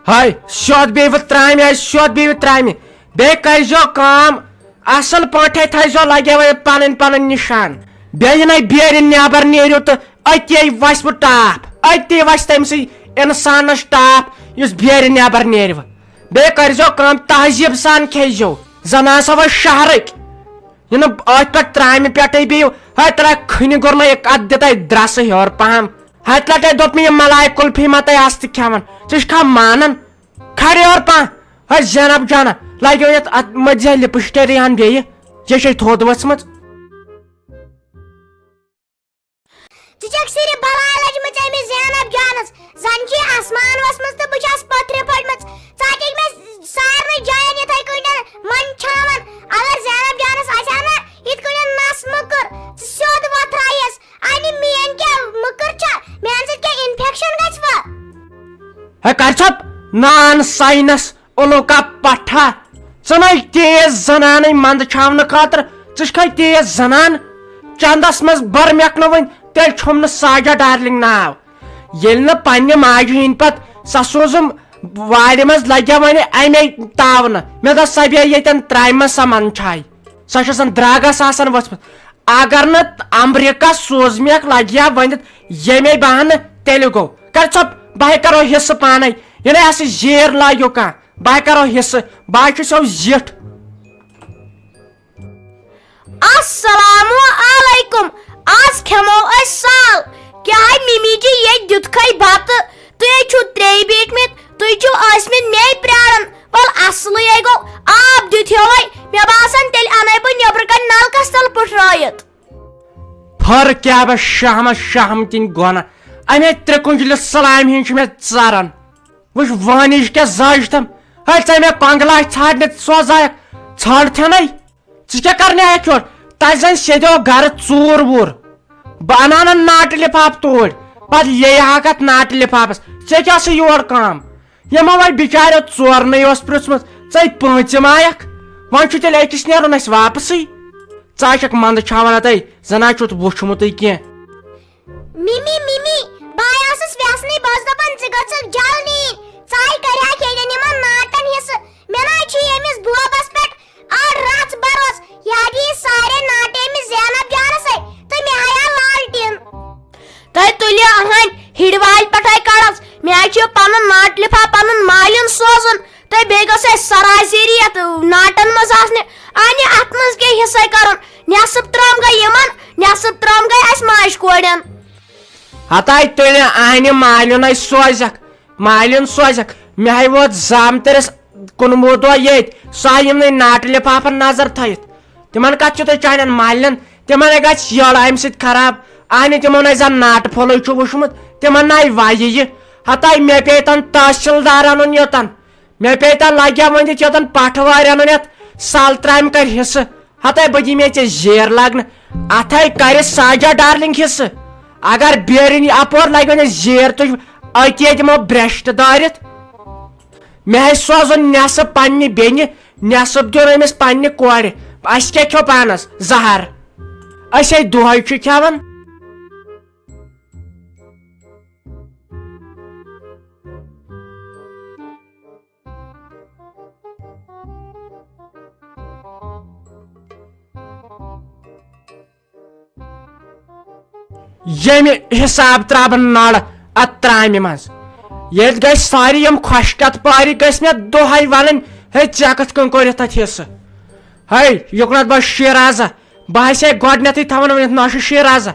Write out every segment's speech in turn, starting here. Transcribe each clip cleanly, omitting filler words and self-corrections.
ہاے شوت بیو ترامہ شوت بیو ترامہ بے کرزو کام اصل پاٹھے تھزو لگے پن پن نشان بیہ بیرِ نیبر نیرو تو اتی وس بہ ٹاپ اتی وس تم سی انسانس ٹاپ اس بیرِ نیبر نیرو بے کرزو کام تہذیب سان کھیزو زن ہسا و شہرک یہ ات پہ ترامہ پہ بیو ہے ترا کھنہ گور ات دت درس ہور پہم ہتھ لٹے دپ یہ ملائی کلفی مت آست کھان ٹھا مانن کھڑے اور پہ ہے زینب جانا لگو یت ات مزہ لپسٹری ہن بیہ یہ تھود وسم صرف بلائی لجمت امس زینب جانس زن چی آسمان وسمت تو بچاس پتھر پھٹمت ٹھیک میں سارے جائن یتھے کن من چھاون اگر زینب جانس آسا نا یت کن نس مکر سیود وتھرائیس انی مین کیا مکر چھ میان سۭتۍ کیا انفیکشن گژھوا ہے کر چھپ نان سائنس اولو کا پٹھا ژٕ تیز زنان مند چھاونہ خاطر ژٕ تیز زنان چندس مز بر مکن ون تیل چھم نا ساجا ڈارلنگ ناو یل نا پنہ ماجہ ہند پت سا سوزم وارِ مز لگیا ون امی تاونہ مے دس سا بے یتن ترامہ سا من چھائی سا چھسن دراگس آسان وسمت اگر نا امریکہ سوزمیک لگیا ونت یمی بہانہ تیل گو کر ژھپ بہ کرو حصہ پانے یہ ہسا زیر لاگو کھانا بہ کرو حصہ بہ سو زیٹھ السلام علیکم آج کھمو اس سال کیا ممی جی یہ دتکھے بت تھی چھو ترے بیٹ مت تھی چھو ٲسمٕتۍ مے پرارن ول اصل گو آب دتو مے باسان تیل انے بہ نیبر کن نلکس تل پٹرائت پھر کیا بہ شہمت شہم تن گونا امے ترے کنجل سلام ہن مے ژاران وچ وانج کیا زاج تم ہے ژے مے کنگلا ژھانڈنے سوزایک ژھانڈ تھنے ژٕ کیا کرنے آیک یور تہ زن سیدو گھر ژور وور بہ انان ناٹ لفاف توڑ پتہ یہ ہاکت ناٹ لفافس ژے کیا چھ یور کام یمو وی بچارو ژورنے اوس پرژھمت ژے پٲنژِم آیک وۄنۍ چھُ تیٚلہِ أکِس نیرُن اَسہِ واپسٕے ژٕ آسکھ منٛدٕ چھاون اتے زنا چھُتھ وُچھمُتٕے کینٛہہ ممی ممی بھائی آسس ویسنے بس دپان ژٕ گژھکھ جلدی ژاے کریا کھیلن یمن ناٹن حصہٕ مےٚ نہ چھُ ییٚمِس بوبس پٮ۪ٹھ اور رژ بروس یہ دی سارے ناٹے میں زینب جانس ہے تو مے آیا لالٹین تہ تلیو اہن ہڑوال پٹھائی کڑس مے چھ پنن ناٹ لفا پنن مالین سوزن تہ بے گس سراسری ات ناٹن مز آسنے آنی ات مز کے حصہ کرن نصب ترام گئی یمن نصب ترام گئی اس ماش کوڑن ہتائی تیل آنہ مالین سوزک مالین سوزک مے ہائی ووت زامترس کنوہ دہ یت سہ یم ناٹ لفافن نظر تھت تمن کت تھی چانین مالین تمن گژھ یڑ امہ سۭتۍ خراب آنہ تمو زن ناٹ پھوٚلے چھُ وُچھمُت تمن آیہِ وایہِ یہ ہتائی مے پے تن تحصیلدار انن یوتن مے پے تن لگیا ونت یوتن پٹھوار انن یت سال ترامہ کر حصہ ہتائی بہ دمے ژے زیر لاگنہ اتھے کر ساجا ڈارلنگ حصہ اگر بیرن اپور لگہ ون زیر تج اتی دمو برشت دارت مے سوزن نصب پنہ بینہ نصب دیون امس پنہ کورِ اس کیا کھو پانس زہر اس دہے چھ کھیون یمہ حساب ترابن نڑ ات ترامہ مز یل گژھِ ساری یم خۄشکت پاری گژھِ مے دہے ونن ہے ژےٚ کتھ کن کوٚرتھ اتھ حصہ ہے یوکنت بہ شیرازہ بہ ہسے گۄڈنیتھٕے تھاون ؤنِتھ نوشہِ شیرازہ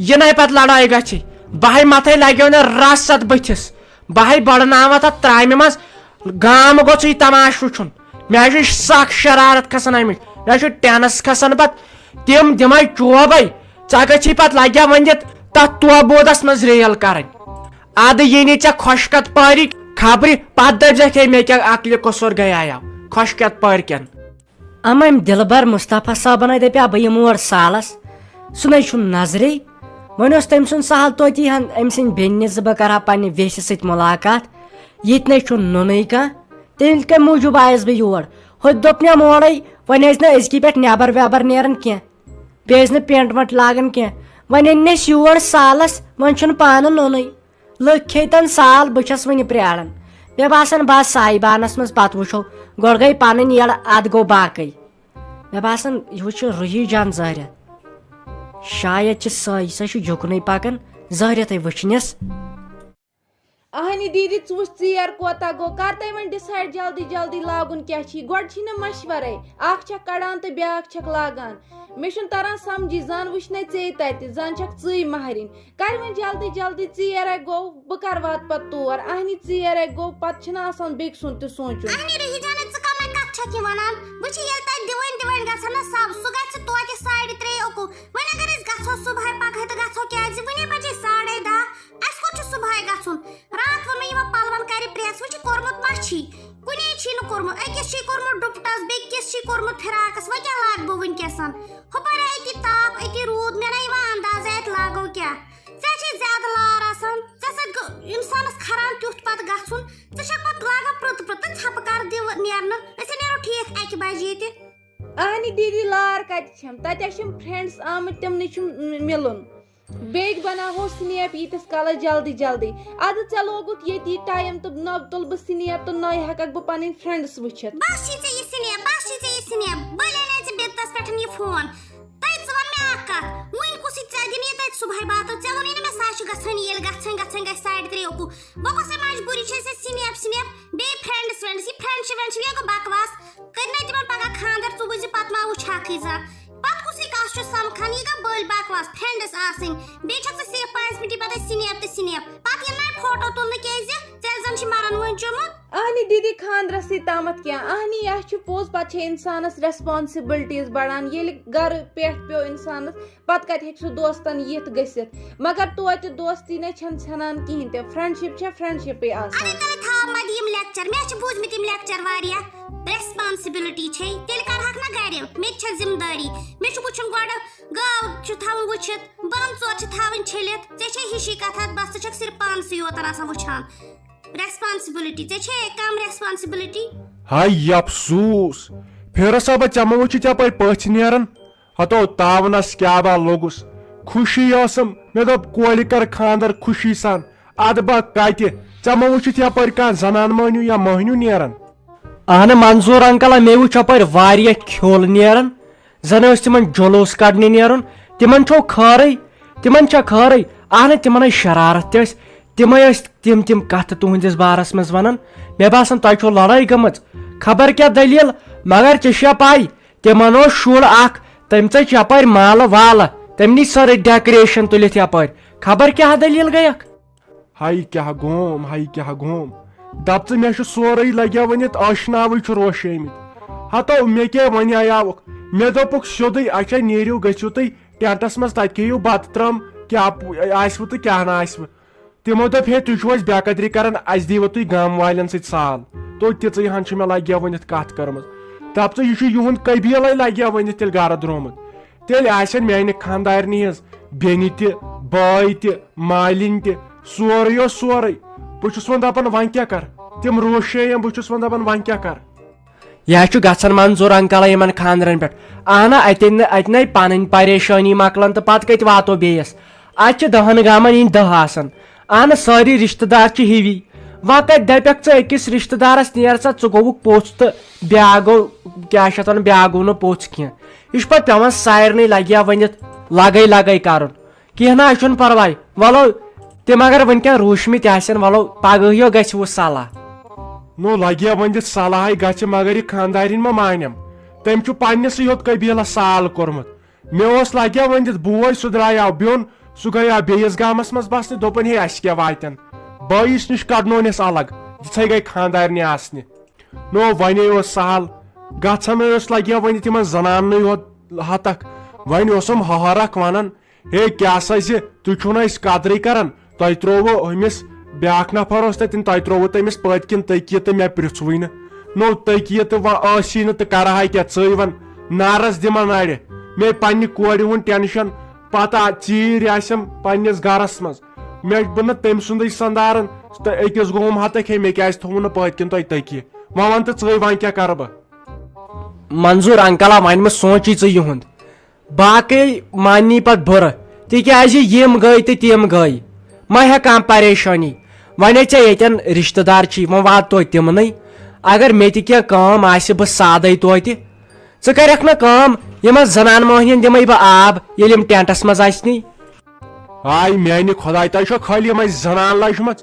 یہ نئے پتہٕ لڑٲے گژھِ بہے متھے لگیو نہ رس ات بتھس بہے بڑناوت اتھ ترامہ مز گام گوٚژھ یہِ تماش وٕچھُن مے چھُ سخ شرارت کھسان امِچ مے چھُ ٹینس کھسان پتہٕ تم دمے چوبے ژٕ گژھی پتہٕ لگیا ؤنِتھ تتھ توبودس مز ریل کرٕنۍ ادٕ یی ژےٚ خۄشکت پٲری خبرِ پتہٕ دپزکھ ہے مے کیا عقلہِ قصوٗر گٔیاو خۄشکت پٲرۍ کٮ۪ن ام دلبر مصطفیٰ صٲبن دپیا بہ یم اور سالس سُہ چھُ نظرے وۄنۍ اوس تٔمۍ سُنٛد سہل توتہِ ہن أمۍ سٕنٛدِ بیٚنہِ زٕ بہٕ کرہا پننہِ ویسہِ سۭتۍ مُلاقات ییٚتہِ نَے چھُ نُنٕے کانٛہہ تیٚلہِ کمہِ موٗجوٗب آیس بہٕ یور ہوٚتہِ دوٚپ مےٚ مورے وۄنۍ ٲسۍ نہٕ أزکی پٮ۪ٹھ نٮ۪بر وٮ۪بر نیران کینٛہہ بیٚیہِ ٲسۍ نہٕ پینٹ وینٹ لاگان کینٛہہ وۄنۍ أنۍ أسۍ یور سالس وۄنۍ چھُنہٕ پانہٕ نُنٕے لُکھ کھیٚتن سال بہٕ چھس وٕنہِ پراران مےٚ باسان بہٕ سایبانس منٛز پتہٕ وٕچھو گۄڈٕ گٔے پنٕنۍ یڑ ادٕ گوٚو باقٕے مےٚ باسان ہُہ چھُ رُحی جان زٲہرت شاید چھِ سۄ چھُ جُکنٕے پکان زٲہرتھٕے وٕچھنس اہنی دیدی ژٕ وٕچھ ژیر کوتاہ گوٚو کر تُہۍ وۄنۍ ڈِسایڈ جلدی جلدی لاگُن کیاہ چھی گۄڈٕ چھی نہٕ مشورے اکھ چھکھ کڑان تہٕ بیاکھ چھکھ لاگان مےٚ چھُنہٕ تران سمجھی زن وٕچھنے ژے تتہِ زن چھکھ ژٕے مہرِنۍ کر وۄنۍ جلدی جلدی ژیرے گوٚو بہٕ کر واتہٕ پتہٕ تور اہنی ژیرے گوٚو پتہٕ چھُنہٕ آسان بیٚکہِ سُنٛد تہِ سونٛچُن چھکھ یہِ وَنان وٕچھ ییٚلہِ تَتہِ دِوٕنۍ گژھن نہ سب سُہ گژھِ توتہِ 3:30 اوکُن وۄنۍ اگر أسۍ گژھو صُبحٲے پگہٲے تہٕ گژھو کیازِ وٕنی بجے 10:30 اَسہِ کوٚت چھُ صُبحٲے گژھُن راتھ ووٚن مےٚ یِمن پلون کرِ پریس وٕچھ کوٚرمُت ما چھی کُنے چھی نہٕ کوٚرمُت أکِس چھی کوٚرمُت ڈُپٹس بیٚکِس چھی کوٚرمُت فراکس وۄنۍ کیاہ لاگہٕ بہٕ وٕنکیٚسن ہُپٲرۍ أتی تاپھ أتی روٗد مےٚ نہ یِوان اندازے اَتہِ لاگو کیاہ ژےٚ چھے زیادٕ لار آسان ژےٚ سۭتۍ اِنسانس کھران تیُتھ پتہٕ گژھُن ژٕ چھکھ پتہٕ لاگان پرٛوٚت تہٕ ژھپہٕ کر دِو نیرنہٕ أسۍ نیرو ٹھیٖک 1 بجہِ ییٚتہِ اہنی دیدی لار کتہِ چھم تتہِ چھِ یِم فرینڈس آمٕتۍ تِمنٕے چھُم مِلُن بیٚیہِ بناوہو سنیپ ییٖتِس کالس جلدی جلدی ادٕ ژےٚ لوگُت ییٚتی ٹایم تہٕ نہ تُلہٕ بہٕ سنیپ تہٕ نہ ہٮ۪ککھ بہٕ پنٕنۍ فرینڈس وٕچھِتھ بس چھی ژےٚ یہِ سنیپ بہٕ لینے ژےٚ بِتس پٮ۪ٹھ یہِ فون تَتہِ ژٕ وَن مےٚ اکھ کتھ وٕنۍ کُسٕے ژےٚ دِنی تَتہِ صُبحٲے باتہٕ ژےٚ ووٚنُے نہٕ مےٚ سۄ چھِ گژھٲنی ییٚلہِ گژھٕنۍ گژھِ 3:30 اوکُن وۄنۍ کۄسٕے مجبوٗری چھِ اَسہِ سنیپ بیٚیہِ فرینڈس یہِ فرینڈشِپ یہِ گوٚو بکواس کٔرۍ نَے تِمن پگاہ خاندر ژٕ وٕچھِ پتہٕ ما وٕچھکھٕے زانٛہہ پتہٕ کُسٕے کَس چھُ سمکھان یہِ گوٚو بٔلۍ بکواس فرینڈس آسٕنۍ بیٚیہِ چھکھ ژٕ صرف 5 مِنٹی پتہٕ سنیپ پتہٕ ییٚلہِ نَے فوٹو تُلنہٕ کیازِ ژےٚ زن چھِ مرن وۄنۍ چومُت اہنی دیدی خاندرسٕے تامتھ کیٚنٛہہ اہنی یہِ چھُ پوٚز پتہٕ چھِ انسانس ریسپانسبلٹیٖز بڑان ییٚلہِ گرٕ پٮ۪ٹھ پیوٚو انسانس پتہٕ کتہِ ہیٚکہِ سُہ دوستن یِتھ گٔژھِتھ مگر توتہِ دوستی نَے چھنہٕ ژھٮ۪نان کِہینۍ تہِ فرینڈشِپ چھےٚ فرینڈشِپٕے آسان تھاو مےٚ یِم لیکچر مےٚ چھِ بوٗزمٕتۍ یِم لیکچر واریاہ ریسپانسبلٹی چھے تیٚلہِ کرہکھ نہ گرِ مےٚ تہِ چھےٚ ذمہٕ دٲری مےٚ چھُ وٕچھُن گۄڈٕ گاو چھُ تھاوُن وٕچھِتھ بانہٕ ژور چھِ تھاوٕنۍ چھٔلِتھ ژےٚ چھے ہِشی کتھ بس ژٕ چھکھ صرف پانسٕے یوت آسان وٕچھان ریسپانسبلٹی ژےٚ چھے کم ریسپانسبلٹی ہاے افسوٗس پھیرٕ صٲبا ژےٚ مہ وٕچھِتھ یپٲرۍ پٔژھۍ نیران ہتو تاونس کیاہ با لوٚگُس خوشی ٲسٕم مےٚ دوٚپ کورِ کر خاندر خوشی سان ادٕ با کتہِ ژےٚ مہ وٕچھِتھ یپٲرۍ کانٛہہ زنان مٔہنیوٗ یا مٔہنیوٗ نیران اہنہٕ منظوٗر انکل مےٚ وٕچھ یپٲرۍ واریاہ کھیوٚل نیران زن ٲسۍ تِمن جلوٗس کڑنہِ نیرُن تِمن چھو خٲرٕے تِمن چھا خٲرٕے اہنہٕ تِمن ٲسۍ شرارت تہِ ٲسۍ تِمے ٲسۍ تِم کتھٕ تُہنٛدِس بارس منٛز ونان مےٚ باسان تۄہہِ چھو لڑٲے گٔمٕژ خبر کیٛاہ دٔلیٖل مگر ژےٚ چھےٚ پاے تِمن اوس شُر اکھ تٔمۍ ژٔج یپٲرۍ مالہٕ والہٕ تٔمۍ نی سٲرٕے ڈیکوریشن تُلِتھ یپٲرۍ خبر کیٛاہ دٔلیٖل گٔیکھ ہاے کیاہ گوم دپ ژٕ مےٚ چھُ سورُے لگیا ؤنِتھ ٲشناوٕے چھُ روشٲمٕتۍ ہتو مےٚ کیٛاہ وَنیٛاوُکھ مےٚ دوٚپُکھ سیوٚدُے اچھا نیٖرِو گٔژھِو تُہۍ ٹینٹس منٛز تتہِ کھیٚیِو بتہٕ ترٲم کیاہ آسوٕ تہٕ کیاہ نہٕ آسوٕ تِمو دوٚپ ہے تُہۍ چھِو اَسہِ بے قدری کران اَسہِ دیٖوٕ تُہۍ گامہٕ والٮ۪ن سۭتۍ سال توٚت تِژٕے ہن چھِ مےٚ لگیا ؤنِتھ کتھ کٔرمٕژ دپ ژٕ یہِ چھُ یِہُنٛد قبیٖلے لگیا ؤنِتھ تیٚلہِ گرٕ درٛامُت تیٚلہِ آسن میانہِ خاندارنہِ ہِنٛز بیٚنہِ تہِ بٲے تہِ مالِنۍ تہِ سورُے اوس سورُے بہٕ چھُس وۄنۍ دپان وۄنۍ کیاہ کر تِم روشٲیم بہٕ چھُس وۄنۍ دپان وۄنۍ کیاہ کر یہ چھُ گژھان منظوٗر انکل یِمن خاندرن پٮ۪ٹھ اہنہ اتہِ نَے پنٕنۍ پریشٲنی مۄکلان تہٕ پتہٕ کتہِ واتو بیٚیِس اتہِ چھِ 10 گامن ہِنٛدۍ 10 آسان اہنہ سٲری رشتہٕ دار چھِ ہِوی وۄنۍ کتہِ دپکھ ژٕ أکِس رشتہٕ دارس نیر سا ژٕ گوٚوُکھ پوٚژھ تہٕ بیاکھ گوٚو کیاہ چھِ اتھ ونان بیاکھ گوٚو نہٕ پوٚژھ کینٛہہ یہِ چھُ پتہٕ پیٚوان سارنٕے لگیا ؤنِتھ لگے کرُن کینٛہہ نہ چھُنہٕ پرواے ولو تِم اگر وٕنکیٚن روٗشمٕتۍ آسن ولو پگہٕے گژھِ وٕ صلح نو لگیا ؤنِتھ صلحے گژھِ مگر یہِ خاندارِنۍ ما مانیم تٔمۍ چھُ پننِسٕے یوت قبیٖلس سال کوٚرمُت مےٚ اوس لگیا ؤنِتھ بوے سُہ درٛایاو بیوٚن سُہ گٔیاو بیٚیِس گامس منٛز بسنہِ دوٚپُن ہے اَسہِ کیاہ واتن بٲیِس نِش کڑنونس الگ یِژھے گٔے خاندارنہِ آسنہِ نو وۄنۍ اوس سہل گژھنٕے اوس لگیا ؤنِتھ یِمن زناننٕے یوت ہتکھ وۄنۍ اوسُم ہہرکھ ونان ہے کیاہ سا زِ تُہۍ چھِو نہٕ أسۍ قدرٕے کران تۄہہِ ترٛووُ أمِس بیاکھ نفر اوس تتٮ۪ن تۄہہِ ترٛووُ تٔمِس پٔتۍ کِنۍ تٔکیہِ تہٕ مےٚ پرژھوٕے نہٕ نو تٔکیہِ تہٕ وۄنۍ ٲسی نہٕ تہٕ کرہا کیاہ ژٕے ون نارس دِمن نرِ مےٚ پننہِ کورِ ہُنٛد ٹینشن پتہٕ ژیٖرۍ آسٮ۪م پننِس گرس منٛز مےٚ بہٕ نہٕ تٔمۍ سُنٛدٕے سنٛداران تہٕ أکِس گوٚوُم ہتکھ ہے مےٚ کیازِ تھوٚوُ نہٕ پٔتۍ کِنۍ تۄہہِ تٔکیہِ وۄنۍ ون تہٕ ژٕے وۄنۍ کیاہ کرٕ بہٕ منظوٗر انکلا وۄنۍ مہ سونٛچی ژٕ یِہُنٛد باقٕے مانی پتہٕ بُرٕ تِکیازِ یِم گٔے تہٕ تِم گٔے ما ہےٚ کانٛہہ پریشٲنی ونے ژےٚ رشتہ دار چھی وۄنۍ وات توتہِ تِمنٕے اگر مےٚ تہِ کینٛہہ کٲم آسہِ بہٕ سادے توتہِ ژٕ کَرکھ نہ کٲم یِمن زنان موہنین دِمے بہٕ آب ییٚلہِ یِم ٹینٹس منٛز آسنی آے میانہِ خۄداے تۄہہِ چھو خٲلی یِمے زنان لجمژ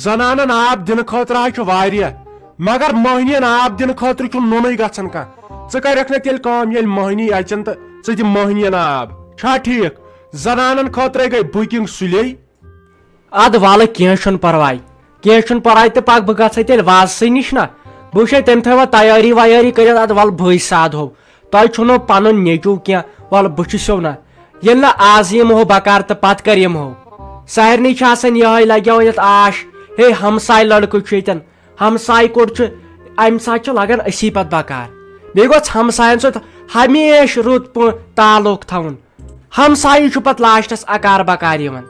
زنانن آب دِنہٕ خٲطرٕ حظ چھُ واریاہ مگر موہنین آب دِنہٕ خٲطرٕ چھُ نوٚنُے گژھان کانٛہہ ژٕ کَرکھ نہٕ تیٚلہِ کٲم ییٚلہِ موہنی اژن تہٕ ژٕ دِ موہنین آب چھا ٹھیٖک زنانن خٲطرے گٔے بُکِنگ سُلے اد وَلہٕ کینٛہہ چھُنہٕ پرواے تہٕ پکھ بہٕ گژھے تیٚلہِ وازسٕے نِش نا بہٕ وٕچھے تٔمۍ تھٲوا تیٲری ویٲری کٔرِتھ اد وَلہٕ بٕے سادہو تۄہہِ چھُنہٕ پنُن نیٚچوٗ کینٛہہ وَلہٕ بہٕ چھُسو نا ییٚلہِ نہٕ آز یِمہو بکار تہٕ پتہٕ کر یِمہو سارنٕے چھِ آسان یِہوے لگیو یتھ آش ہے ہمساے لڑکہٕ چھُ ییٚتٮ۪ن ہمساے کوٚت چھُ امہِ ساتہٕ چھُ لگان أسی پتہٕ بکار بیٚیہِ گوٚژھ ہمساین سۭتۍ ہمیشہِ رُت پٲٹھۍ تعلق تھاوُن ہمسایہِ چھُ پتہٕ لاسٹس اکار بکار یِوان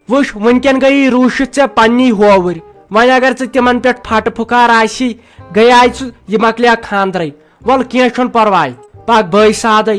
وٕچھ وٕنکیٚن گٔیی روٗشِتھ ژےٚ پننی ہووٕرۍ وۄنۍ اگر ژٕ تِمن پٮ۪ٹھ پھٹہٕ پھُکار آسی گٔیے ژٕ یہِ مکلے خاندرے وَلہٕ کینٛہہ چھُنہٕ پرواے پکھ بٲے سادے